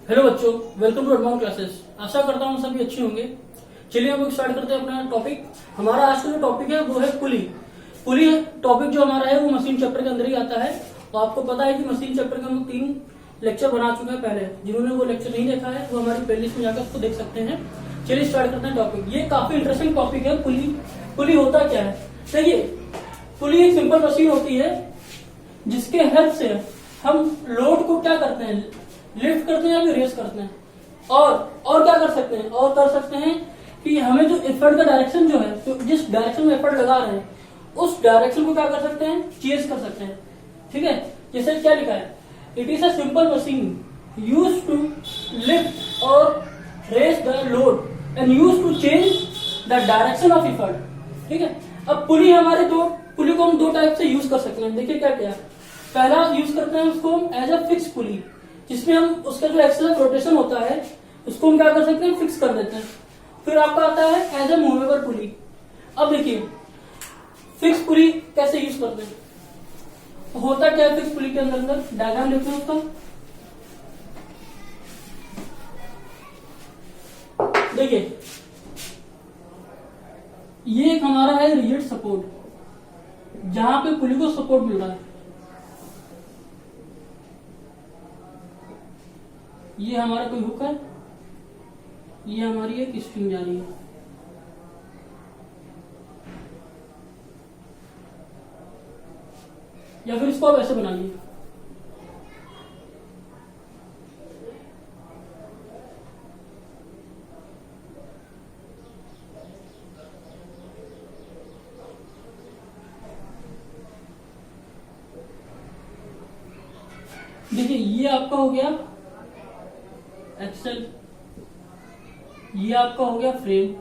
Hello बच्चों, welcome to advance classes. आशा करता हूँ सभी अच्छे होंगे। चलिए हम स्टार्ट करते हैं अपना टॉपिक। हमारा आज का जो टॉपिक है वो है पुली। पुली टॉपिक जो हमारा है वो मशीन चैप्टर के अंदर ही आता है। तो आपको पता है कि मशीन चैप्टर के हम 3 लेक्चर बना चुके हैं पहले। जिन्होंने वो लेक्चर नहीं देखा है वो हमारी प्लेलिस्ट में जाकर उसको देख सकते हैं। चलिए स्टार्ट करते हैं टॉपिक। ये काफी इंटरेस्टिंग टॉपिक है। पुली पुली होता क्या है? देखिए, पुली एक सिंपल मशीन होती है जिसके हेल्प से हम लोड को क्या करते हैं, लिफ्ट करते हैं या फिर रेस करते हैं। और क्या कर सकते हैं, और कर सकते हैं कि हमें जो एफर्ट का डायरेक्शन जो है, तो जिस डायरेक्शन में एफर्ट लगा रहे हैं उस डायरेक्शन को क्या कर सकते हैं, चेंज कर सकते हैं। ठीक है, जैसे क्या लिखा है, it is a simple machine use to lift और raise the load and use to change the direction of effort. ठीक है, अब पुली को हम दो टाइप से यूज कर सकते हैं। देखिए क्या क्या, पहला यूज करते हैं उसको हम एज अ फिक्स पुली, जिसमें हम उसका जो एक्सेल रोटेशन होता है उसको हम क्या कर सकते हैं, फिक्स कर देते हैं। फिर आपका आता है एज अ मूवेबल पुली। अब देखिए फिक्स पुली कैसे यूज करते हैं, होता क्या है फिक्स पुली के अंदर डायग्राम देखते हैं उसका। देखिए ये एक हमारा है रिजिड सपोर्ट, जहां पे पुली को सपोर्ट मिल रहा है। ये हमारा कोई हुक है, ये हमारी एक स्ट्रिंग जा रही है। या फिर इसको आप ऐसे बनाइए, देखिए ये आपका हो गया एक्सेल, ये आपका हो गया फ्रेम,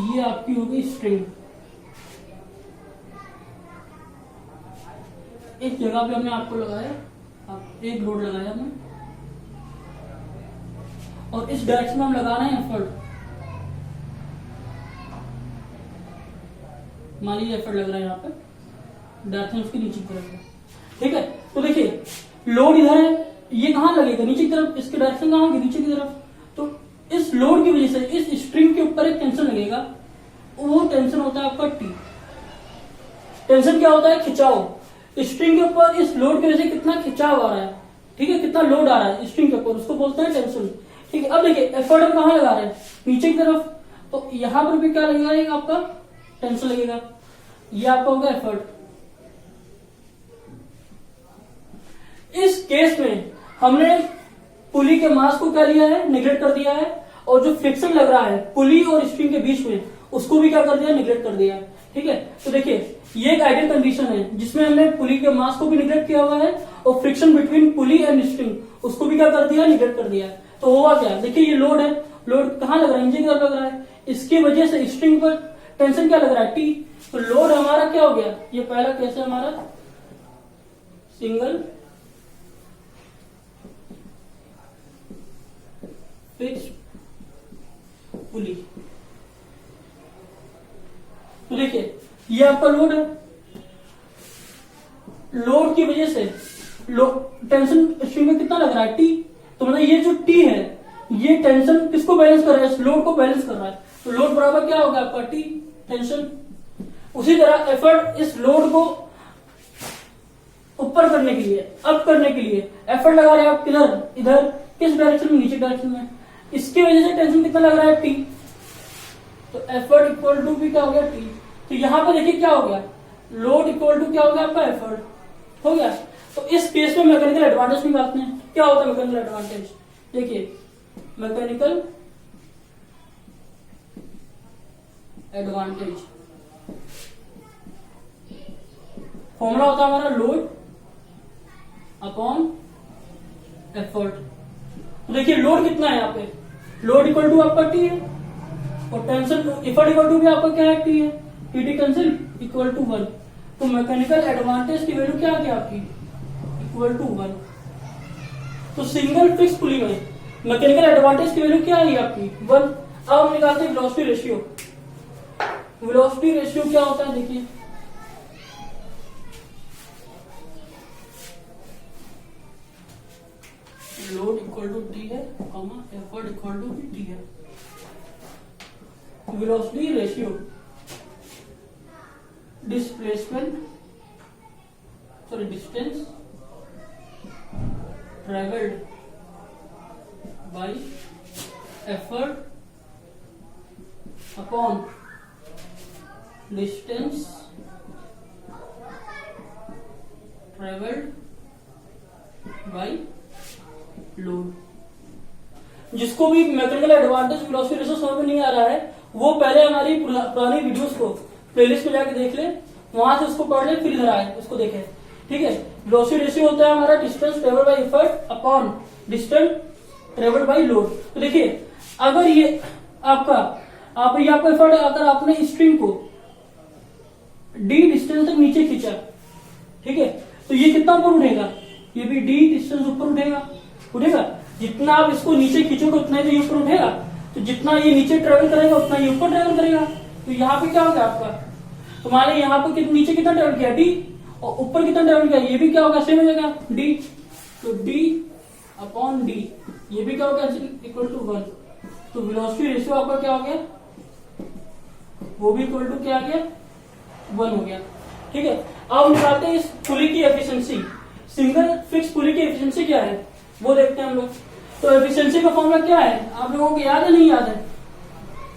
ये आपकी हो गई स्ट्रिंग। एक जगह पे हमने आपको लगाया, एक लोड लगाया हमने, और इस डायरेक्शन में हम लगा रहे हैं एफर्ट। मान लीजिए एफर्ट लग रहा है यहाँ पे, डायरेक्शन उसकी नीचे की तरफ है। ठीक है, तो देखिए लोड इधर है, ये कहां लगेगा, नीचे की तरफ। इसकी डायरेक्शन कहां होगी, नीचे की तरफ। तो इस लोड की वजह से इस स्ट्रिंग के ऊपर एक टेंशन लगेगा, वो टेंशन होता है आपका टी। टेंशन क्या होता है, खिंचाव। स्ट्रिंग के ऊपर इस लोड की वजह से कितना खिंचाव आ रहा है, ठीक है, कितना लोड आ रहा है स्ट्रिंग के ऊपर, उसको बोलते हैं टेंशन। ठीक है, अब देखिए एफर्ट हम कहां लगा रहे हैं, नीचे की तरफ। तो यहां पर भी क्या लगेगा, एक आपका टेंशन लगेगा। ये आपका होगा एफर्ट। इस केस में हमने पुली के मास को क्या लिया है, निगलेक्ट कर दिया है, और जो फ्रिक्शन लग रहा है पुली और स्ट्रिंग के बीच में उसको भी क्या कर दिया, निगलेक्ट कर दिया है। ठीक है, तो देखिए ये एक आइडियल कंडीशन है जिसमें हमने पुली के मास को भी निगलेक्ट किया हुआ है और friction between pulley and string उसको भी क्या कर दिया, निगलेक्ट कर दिया है। तो हुआ क्या, देखिए ये लोड है, लोड कहां लग रहा है, नीचे की तरफ लग रहा है। इसकी वजह से स्ट्रिंग पर टेंशन क्या लग रहा है, टी। तो लोड हमारा क्या हो गया, ये पहला केस है हमारा सिंगल फिक्स पुली। तो देखिए ये आपका लोड है, लोड की वजह से टेंशन स्ट्रिंग में कितना लग रहा है, टी। तो मतलब ये जो टी है ये टेंशन किसको बैलेंस कर रहा है, इस लोड को बैलेंस कर रहा है। तो लोड बराबर क्या होगा आपका, टी टेंशन। उसी तरह एफर्ट इस लोड को ऊपर करने के लिए, अप करने के लिए एफर्ट लगा रहे हैं आप इधर किस डायरेक्शन में, नीचे डायरेक्शन में। इसकी वजह से टेंशन कितना लग रहा है, टी। तो एफर्ट इक्वल टू भी क्या हो गया, टी। तो यहां पर देखिए क्या हो गया, लोड इक्वल टू क्या हो गया आपका, एफर्ट हो गया। तो इस केस में मैकेनिकल एडवांटेज निकालते हैं। क्या होता है मैकेनिकल एडवांटेज, देखिए मैकेनिकल एडवांटेज फॉर्मूला होता है हमारा लोड अपॉन एफर्ट। तो देखिए लोड कितना है यहाँ पे, लोड इक्वल टू आपका टी है, और टेंशन एफर्ट इक्वल टू भी आपका क्या है, टी है। T tension equal to 1। तो मैकेनिकल एडवांटेज की वैल्यू क्या आ गई आपकी, इक्वल टू 1। तो सिंगल फिक्स पुली में मैकेनिकल एडवांटेज की वैल्यू क्या आई आपकी, 1। अब हम निकालते हैं वेलोसिटी रेशियो। वेलोसिटी रेशियो क्या होता है, देखिए लोड इक्वल टू टी है, comma effort equal to T है। Velocity ratio displacement distance travelled by effort upon distance travelled by load. जिसको भी मैकेनिकल एडवांटेज वेलोसिटी रेशियो समझ में नहीं आ रहा है वो पहले हमारी पुरानी वीडियोस को प्लेलिस्ट में जाके देख ले, वहां से उसको पढ़ ले, फिर इधर आए उसको देखे। ठीक है, वेलोसिटी रेशियो होता है हमारा distance travel by effort upon distance travel by load. तो देखिए अगर ये आपका एफर्ट, अगर आपने स्ट्रिंग को डी डिस्टेंस तक नीचे खींचा, ठीक है, तो ये कितना ऊपर उठेगा, ये भी डी डिस्टेंस ऊपर उठेगा। जितना आप इसको नीचे खींचोगे उतना ही ऊपर उठेगा, तो जितना ये नीचे ट्रेवल करेगा उतना ये ऊपर ट्रेवल करेगा। तो यहाँ पे क्या होगा आपका, तो मान लीजिए यहाँ पे नीचे कितना ट्रेवल किया डी, और ऊपर कितना ट्रेवल किया, ये भी क्या होगा, सेम हो जाएगा डी। तो डी अपॉन डी, ये भी क्या होगा, इक्वल टू 1। तो वेलोसिटी रेशियो आपका क्या हो गया, वो भी इक्वल टू क्या आ गया, 1 हो गया। ठीक है, अब निकालते हैं इस पुली की एफिशिएंसी। सिंगल फिक्स पुली की एफिशिएंसी क्या है वो देखते हैं हम लोग। तो एफिशिएंसी का फॉर्मूला क्या है, आप लोगों को याद है, नहीं याद है?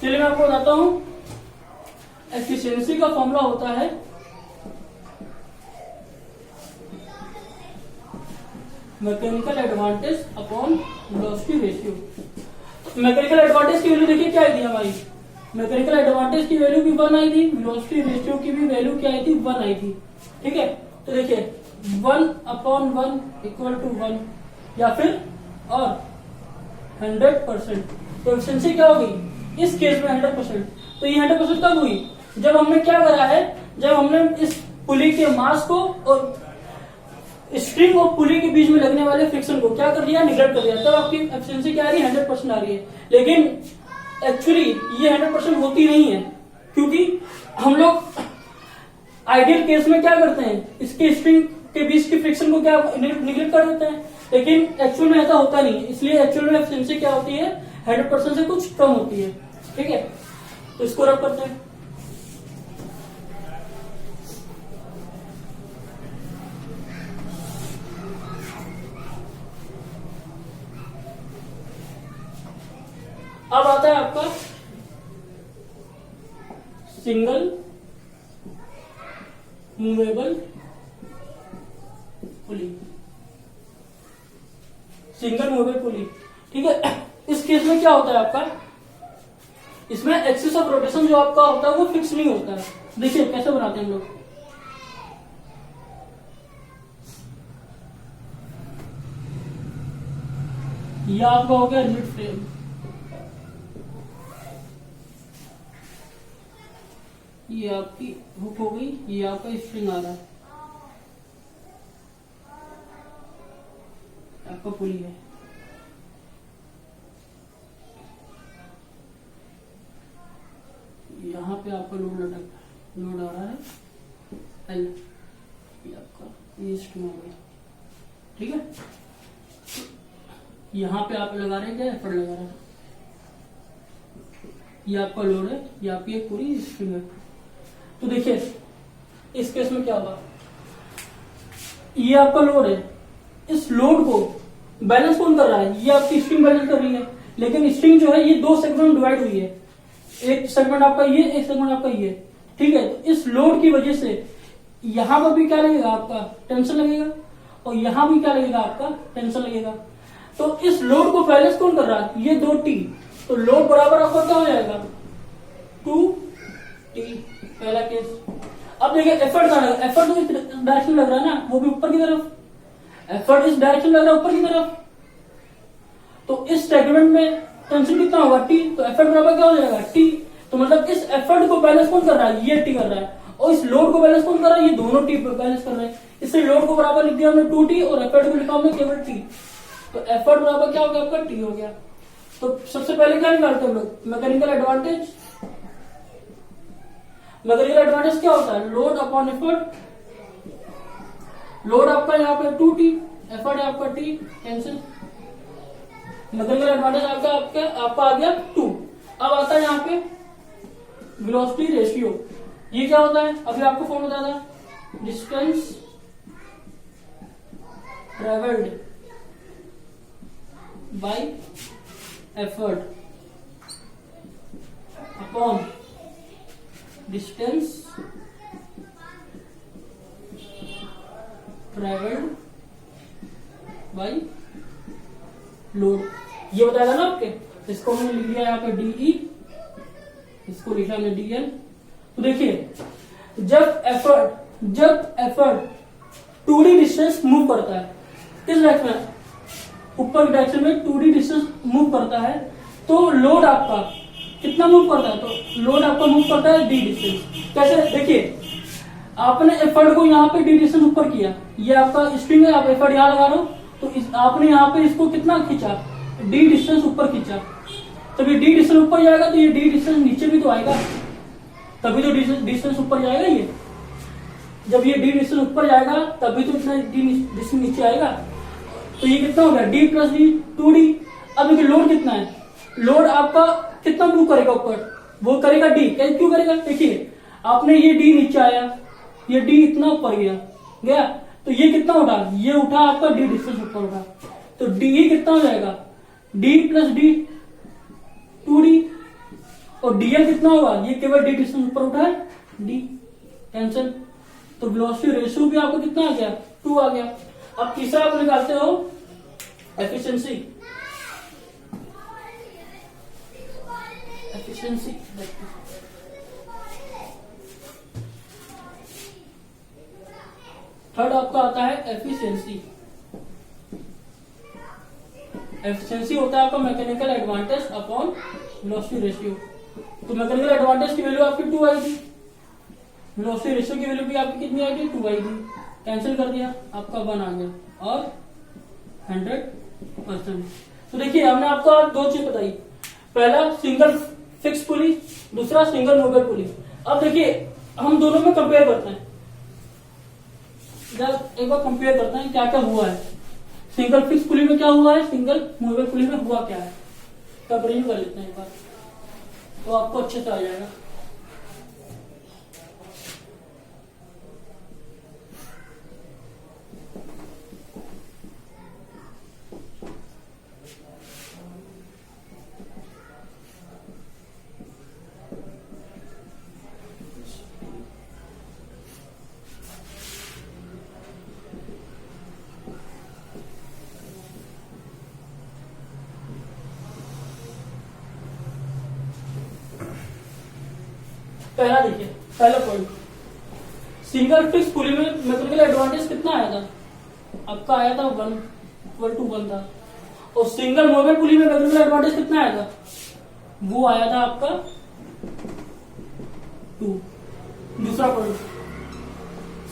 चलिए मैं आपको बताता हूं। एफिशिएंसी का फॉर्मूला होता है mechanical advantage upon velocity ratio. Mechanical advantage की वैल्यू देखिए क्या आई थी हमारी, मैकेनिकल एडवांटेज की वैल्यू भी 1 आई थी, वेलोसिटी रेशियो की भी वैल्यू क्या आई थी, 1 आई थी। ठीक है, तो देखिए 1 अपॉन 1 इक्वल टू 1, या फिर और 100%। तो एफिशिएंसी क्या होगी इस केस में 100%। तो ये 100% कब हुई, जब हमने क्या करा है, जब हमने इस पुली के मास को और स्ट्रिंग और पुली के बीच में लगने वाले फ्रिक्शन को क्या कर दिया, निगलेक्ट कर दिया, तब आपकी एफिशिएंसी क्या आ रही है, 100% आ रही है। लेकिन एक्चुअली ये 100% होती नहीं है, क्योंकि हम लोग आइडियल केस में क्या करते हैं, इसके स्ट्रिंग के बीच की फ्रिक्शन को क्या निगलेक्ट कर देते हैं, लेकिन एक्चुअल में ऐसा होता नहीं है। इसलिए एक्चुअल में एफिशिएंसी क्या होती है, 100% से कुछ कम होती है। ठीक है, तो इसको रब करते हैं। अब आता है आपका single movable pulley. Single movable pulley, ठीक है, इस केस में क्या होता है आपका, इसमें एक्सिस ऑफ रोटेशन जो आपका होता है वो फिक्स नहीं होता है। देखिए कैसे बनाते हैं हम लोग, ये आपका हो गया रिजिड फ्रेम, ये आपकी हुक हो गई, ये आपका स्ट्रिंग आ रहा है, आपका पुली है। यहाँ पे आपका लोड आ रहा है एल, ये आपका ये स्ट्रिंग हो गई। ठीक है, यहाँ पे आप लगा रहे हैं क्या, एफर्ट लगा रहे हैं, ये आपका लोड है, ये आपकी एक पूरी स्ट्रिंग है। तो देखिए इस केस में क्या होगा, ये आपका लोड है, इस लोड को बैलेंस कौन कर रहा है, ये आपकी स्ट्रिंग बैलेंस कर रही है। लेकिन स्ट्रिंग जो है ये 2 सेगमेंट में डिवाइड हुई है, एक सेगमेंट आपका ये, एक सेगमेंट आपका ये। ठीक है, तो इस लोड की वजह से यहां पर भी क्या लगेगा, आपका टेंशन लगेगा, और यहां भी क्या लगेगा, आपका टेंशन लगेगा। तो इस लोड को बैलेंस कौन कर रहा है, ये 2T। तो लोड बराबर आपका क्या हो जाएगा, 2T, पहला केस। अब देखिए एफर्ट कहां लगा, एफर्ट तो इस डायरेक्शन लग रहा है ना, वो भी ऊपर की तरफ, एफर्ट इस डायरेक्शन लग रहा है ऊपर की तरफ। तो इस सेगमेंट में टेंशन कितना होगा, T। तो एफर्ट बराबर क्या हो जाएगा, T। तो मतलब इस एफर्ट को बैलेंस कौन कर रहा है, ये T कर रहा है, और इस लोड को बैलेंस कौन कर रहा है, ये दोनों T बैलेंस कर रहे हैं। इससे लोड को बराबर लिख दिया हमने 2T, और एफर्ट को लिखा हमने केवल T। तो एफर्ट बराबर क्या हो गया, आपका T हो गया। तो सबसे पहले क्या निकालते हैं हम लोग, मैकेनिकल एडवांटेज। मैकेनिकल एडवांटेज क्या होता है, लोड अपॉन एफर्ट। लोड आपका यहाँ पे 2T, एफर्ट है आपका T, टेंशन। मैकेनिकल एडवांटेज आपका आ गया 2। अब आता है यहाँ पे वेलोसिटी रेशियो। ये क्या होता है, अभी आपको फॉर्म बताया था, distance travelled by effort upon distance travelled by load. ये बताया था ना आपके, इसको हमने लिख लिया यहाँ पे डीई, इसको लिखा हमने डीएल। तो देखिए जब एफर्ट 2D डिस्टेंस मूव करता है, किस डायरेक्शन में, ऊपर की डायरेक्शन में 2D डिस्टेंस मूव करता है, तो लोड आपका कितना मूव करता है, तो लोड आपका मूव करता है डी डिस्टेंस। कैसे, देखिए आपने एफर्ट को यहाँ पे डी डिस्टेंस ऊपर किया, ये आपका स्ट्रिंग है, आप एफर्ट यहाँ लगा रहे हो, तो आपने यहाँ पे इसको कितना खींचा, डी डिस्टेंस ऊपर खींचा, तब ये डी डिस्टेंस ऊपर जाएगा तो ये डी डिस्टेंस नीचे भी तो आएगा, तभी तो डिस्टेंस ऊपर जाएगा। ये जब ये डी डिस्टेंस ऊपर जाएगा तभी तो इतना डी डिस्टेंस नीचे आएगा। तो ये कितना हो गया, डी प्लस डी 2D। अब देखिए लोड कितना है, लोड आपका कितना मूव करेगा ऊपर, वो करेगा डी। क्यों करेगा, देखिए आपने ये डी नीचे आया, ये डी इतना ऊपर गया, तो ये कितना उठा, ये उठा आपका डी डिस्टेंस ऊपर उठा, तो डी ये कितना हो जाएगा, डी प्लस डी 2D। और डीएल कितना होगा, ये केवल डी डिस्टेंस ऊपर उठा है, डी कैंसिल। तो वेलोसिटी रेशियो भी आपको कितना आ गया, 2 आ गया। अब तीसरा आप निकालते हो एफिशिएंसी। थर्ड आपका आता है एफिशिएंसी। एफिशिएंसी होता है आपका mechanical advantage upon velocity ratio. तो मैकेनिकल एडवांटेज की वैल्यू आपकी 2 आएगी, वेलोसिटी रेशियो की वैल्यू भी आपकी कितनी आएगी, 2 आएगी। कैंसिल कर दिया, आपका 1 आ गया और 100%। तो देखिए हमने आपको आज 2 चीज बताई, पहला सिंगल फिक्स पुली, दूसरा सिंगल मूवेबल पुली। अब देखिए हम दोनों में कंपेयर करते हैं, जब एक बार कंपेयर करते हैं क्या क्या हुआ है, सिंगल फिक्स पुली में क्या हुआ है, सिंगल मूवेबल पुली में हुआ क्या है, तब रिव्यू कर लेते हैं एक बार, तो आपको अच्छे से आ जाएगा। पहला देखिए, पहला पॉइंट, सिंगल फिक्स पुली में मैकेनिकल एडवांटेज कितना आया था, आपका आया था 1 था, और सिंगल मूवेबल पुली में मैकेनिकल एडवांटेज कितना आया था, वो आया था आपका 2। दूसरा पॉइंट,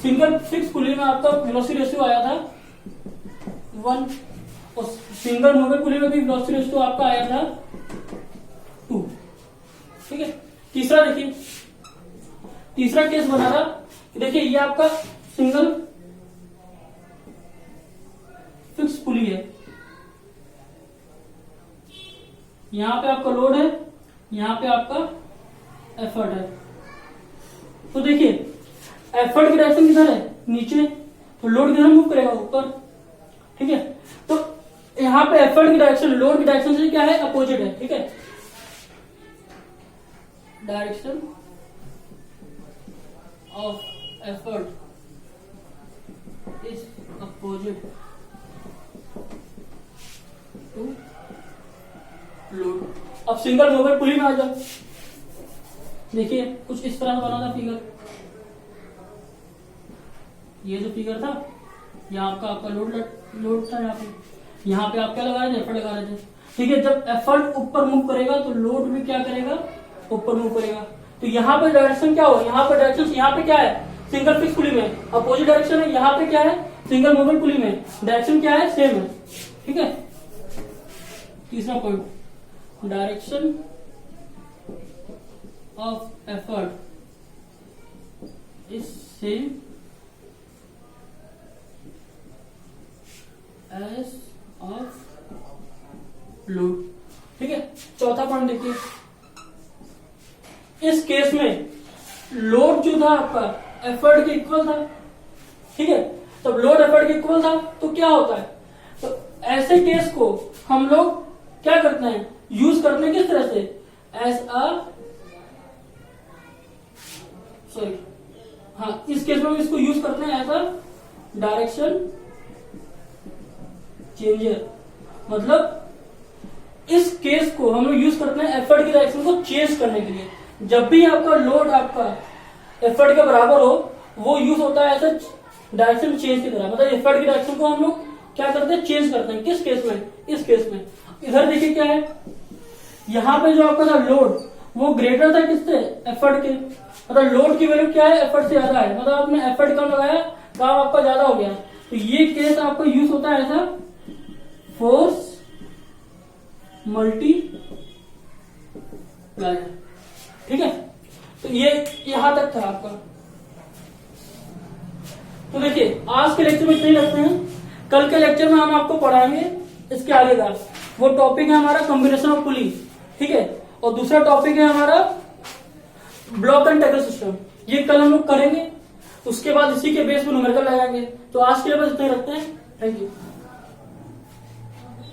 सिंगल फिक्स पुली में आपका वेलोसिटी रेशियो आया था 1, और सिंगल मूवेबल पुली में भी वेलोसिटी रेशियो आपका आया था 2। ठीक है। तीसरा देखिए, तीसरा केस बना रहा, देखिए ये आपका सिंगल फिक्स पुली है, यहां पे आपका लोड है, यहां पे आपका एफर्ट है। तो देखिए एफर्ट की डायरेक्शन किधर है, नीचे, तो लोड किधर मूव करेगा, ऊपर। ठीक है, तो यहां पे एफर्ट की डायरेक्शन लोड की डायरेक्शन से क्या है, अपोजिट है। ठीक है, direction of effort is opposite to load। अब सिंगल मूवेबल पुली में आ जाओ, देखिए कुछ इस तरह बना था फिगर, ये जो फिगर था, यहाँ आपका लोड था, यहाँ पे आप क्या लगा रहे थे, एफर्ट लगा रहे थे। ठीक है, जब एफर्ट ऊपर मूव करेगा तो लोड भी क्या करेगा, ऊपर मूव करेगा। तो यहाँ पे डायरेक्शन क्या हो, यहाँ पे डायरेक्शन, यहाँ पे क्या है, सिंगल फिक्स पुली में अपोजिट डायरेक्शन है, यहाँ पे क्या है, सिंगल मूवेबल पुली में डायरेक्शन क्या है, सेम है। ठीक है। तीसरा point, direction of effort is same as of load. ठीक है, चौथा पॉइंट देखिए, इस केस में लोड जो था आपका एफर्ट के इक्वल था। ठीक है, तब लोड एफर्ट के इक्वल था तो क्या होता है, तो ऐसे केस को हम लोग क्या करते हैं, यूज करते हैं किस तरह से, एज अ सॉरी हाँ, इस केस में इसको यूज करते हैं एज अ डायरेक्शन चेंजर। मतलब इस केस को हम लोग यूज करते हैं एफर्ट की डायरेक्शन को चेंज करने के लिए। जब भी आपका लोड आपका एफर्ट के बराबर हो, वो यूज होता है ऐसा डायरेक्शन चेंज की तरह। मतलब एफर्ट की डायरेक्शन को हम लोग क्या करते हैं, चेंज करते हैं। किस केस में, इस केस में। इधर देखिए क्या है, यहाँ पे जो आपका था लोड वो ग्रेटर था किससे, एफर्ट के। मतलब लोड की वैल्यू क्या है, एफर्ट से ज्यादा है। मतलब आपने एफर्ट कम लगाया, काम आपका ज्यादा हो गया। तो ये केस आपका यूज होता है ऐसा फोर्स मल्टीप्लायर। ठीक है, तो ये यहां तक था आपका। तो देखिए आज के लेक्चर में इतना ही रखते हैं। कल के लेक्चर में हम आपको पढ़ाएंगे इसके आगे का। वो टॉपिक है हमारा कॉम्बिनेशन ऑफ पुली। ठीक है, और दूसरा टॉपिक है हमारा ब्लॉक एंड टैकल सिस्टम। ये कल हम लोग करेंगे। उसके बाद इसी के बेस पर न्यूमेरिकल लगाएंगे। तो आज के लिए बस इतना ही रखते हैं। Thank you.